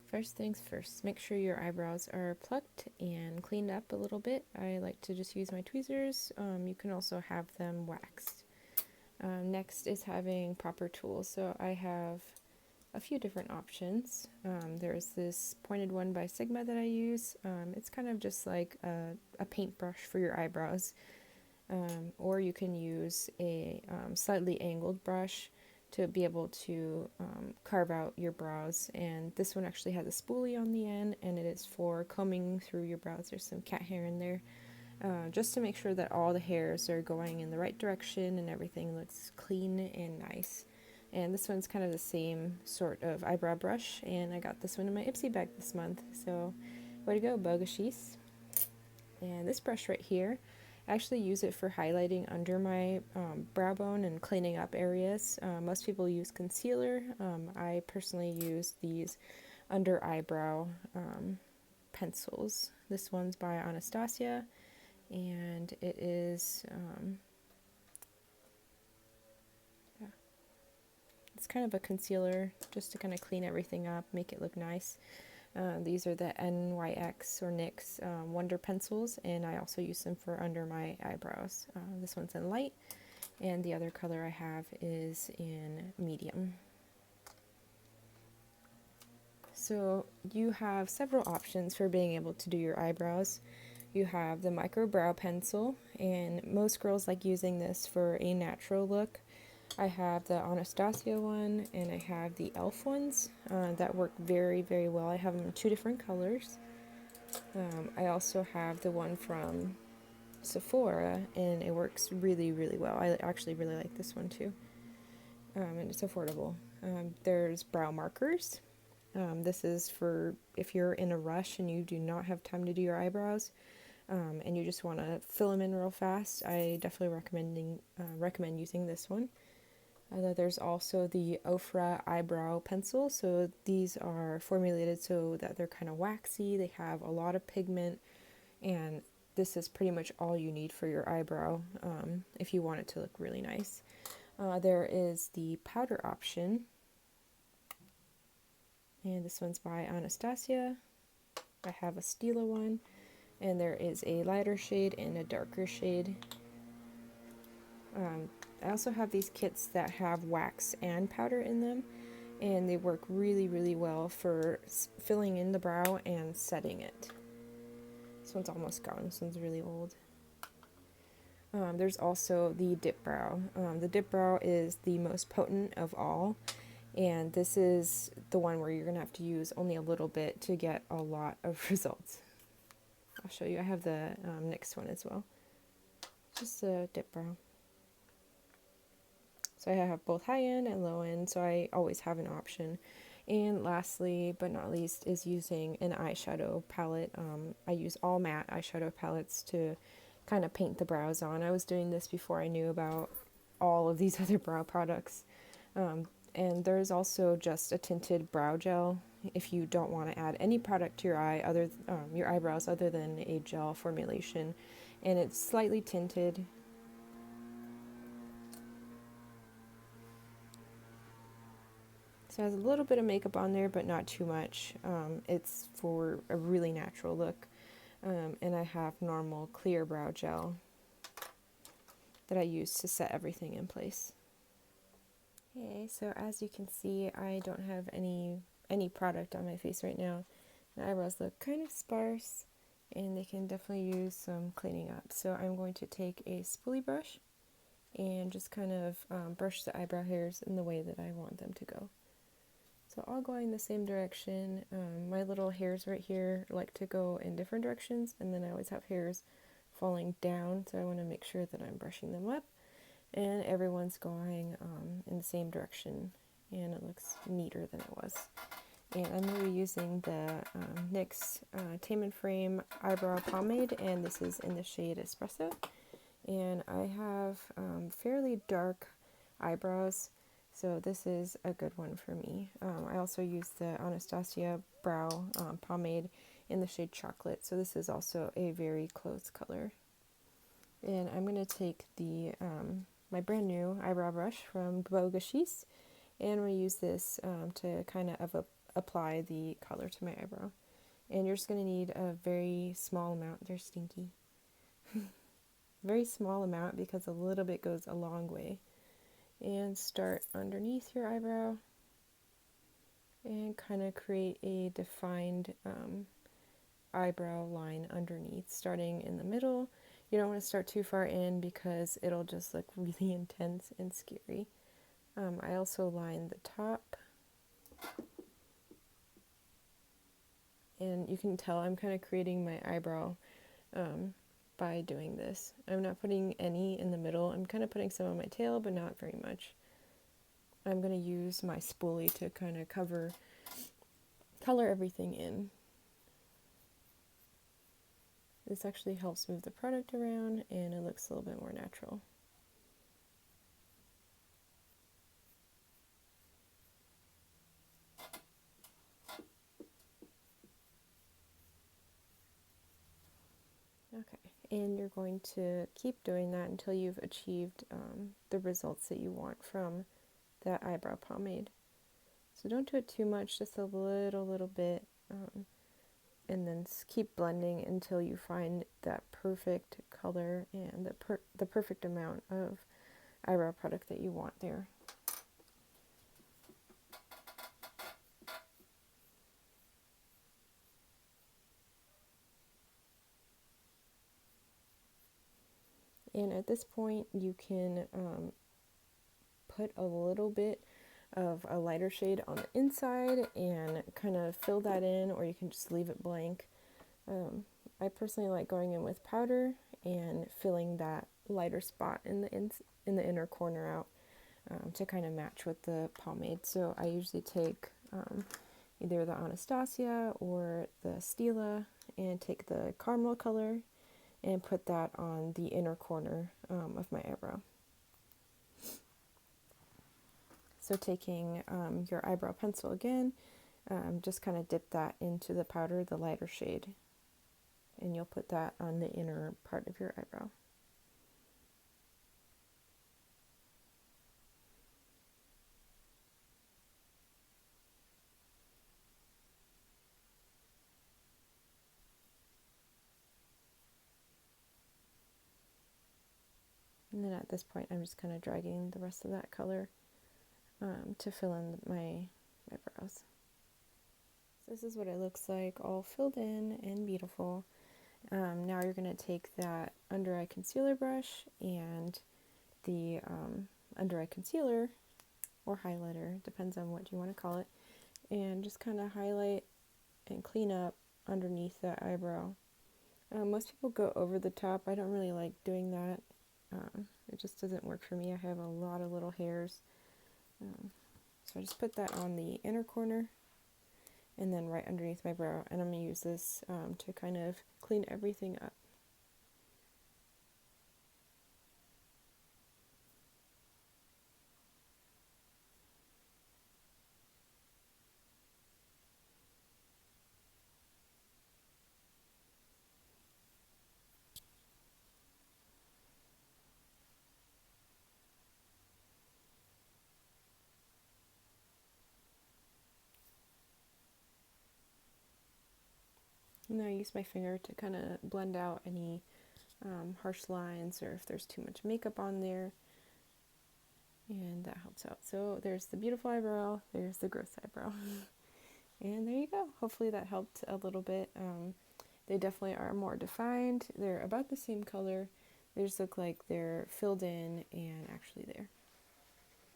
First things first, make sure your eyebrows are plucked and cleaned up a little bit. I like to just use my tweezers. You can also have them waxed. Next is having proper tools. So I have a few different options. There's this pointed one by Sigma that I use. It's kind of just like a paintbrush for your eyebrows. Or you can use a slightly angled brush to be able to carve out your brows. And this one actually has a spoolie on the end, and it is for combing through your brows. There's some cat hair in there, just to make sure that all the hairs are going in the right direction and everything looks clean and nice. And this one's kind of the same sort of eyebrow brush, and I got this one in my Ipsy bag this month. So way to go, Bogashies. And this brush right here, I actually use it for highlighting under my brow bone and cleaning up areas. Most people use concealer. I personally use these under eyebrow pencils. This one's by Anastasia, and it is, yeah, it's kind of a concealer just to kind of clean everything up, make it look nice. These are the NYX or NYX Wonder pencils, and I also use them for under my eyebrows. This one's in light, and the other color I have is in medium. So you have several options for being able to do your eyebrows. You have the micro brow pencil, and most girls like using this for a natural look. I have the Anastasia one, and I have the e.l.f. ones that work very, very well. I have them in two different colors. I also have the one from Sephora, and it works really, really well. I actually really like this one too, and it's affordable. There's brow markers. This is for if you're in a rush and you do not have time to do your eyebrows, and you just want to fill them in real fast. I definitely recommend using this one. There's also the Ofra eyebrow pencil. So these are formulated so that they're kind of waxy. They have a lot of pigment, and this is pretty much all you need for your eyebrow if you want it to look really nice. There is the powder option, and this one's by Anastasia. I have a Stila one, and there is a lighter shade and a darker shade. I also have these kits that have wax and powder in them, and they work really, really well for filling in the brow and setting it. This one's almost gone. This one's really old. There's also the dip brow. The dip brow is the most potent of all, and this is the one where you're going to have to use only a little bit to get a lot of results. I'll show you. I have the next one as well. Just a dip brow. So I have both high end and low end, so I always have an option. And lastly, but not least, is using an eyeshadow palette. I use all matte eyeshadow palettes to kind of paint the brows on. I was doing this before I knew about all of these other brow products. And there's also just a tinted brow gel if you don't want to add any product to your eyebrows other than a gel formulation. And it's slightly tinted. So it has a little bit of makeup on there, but not too much. It's for a really natural look. And I have normal clear brow gel that I use to set everything in place. Okay, so as you can see, I don't have any product on my face right now. My eyebrows look kind of sparse, and they can definitely use some cleaning up. So I'm going to take a spoolie brush and just kind of brush the eyebrow hairs in the way that I want them to go. So all going the same direction. My little hairs right here like to go in different directions, and then I always have hairs falling down, so I want to make sure that I'm brushing them up, and everyone's going in the same direction, and it looks neater than it was. And I'm going to be using the NYX Tame and Frame Eyebrow Pomade, and this is in the shade Espresso. And I have fairly dark eyebrows, so this is a good one for me. I also use the Anastasia Brow Pomade in the shade Chocolate, so this is also a very close color. And I'm going to take the my brand new eyebrow brush from Bogashies, and I'm going to use this to kind of apply the color to my eyebrow. And you're just going to need a very small amount. They're stinky. Very small amount because a little bit goes a long way. And start underneath your eyebrow and kind of create a defined eyebrow line underneath, starting in the middle. You don't want to start too far in because it'll just look really intense and scary. I also line the top, and you can tell I'm kind of creating my eyebrow by doing this. I'm not putting any in the middle. I'm kind of putting some on my tail, but not very much. I'm going to use my spoolie to kind of color everything in. This actually helps move the product around and it looks a little bit more natural. Okay, and you're going to keep doing that until you've achieved the results that you want from that eyebrow pomade. So don't do it too much, just a little bit, and then keep blending until you find that perfect color and the perfect amount of eyebrow product that you want there. And at this point, you can put a little bit of a lighter shade on the inside and kind of fill that in, or you can just leave it blank. I personally like going in with powder and filling that lighter spot in the inner corner out to kind of match with the pomade. So I usually take either the Anastasia or the Stila and take the caramel color and put that on the inner corner of my eyebrow. So taking your eyebrow pencil again, just kind of dip that into the powder, the lighter shade, and you'll put that on the inner part of your eyebrow. And then at this point, I'm just kind of dragging the rest of that color to fill in my eyebrows. So this is what it looks like, all filled in and beautiful. Now you're going to take that under eye concealer brush and the under eye concealer or highlighter, depends on what you want to call it, and just kind of highlight and clean up underneath that eyebrow. Most people go over the top. I don't really like doing that. It just doesn't work for me. I have a lot of little hairs. So I just put that on the inner corner and then right underneath my brow. And I'm going to use this to kind of clean everything up. And then I use my finger to kind of blend out any harsh lines or if there's too much makeup on there. And that helps out. So there's the beautiful eyebrow, there's the gross eyebrow. And there you go. Hopefully that helped a little bit. They definitely are more defined. They're about the same color. They just look like they're filled in and actually there.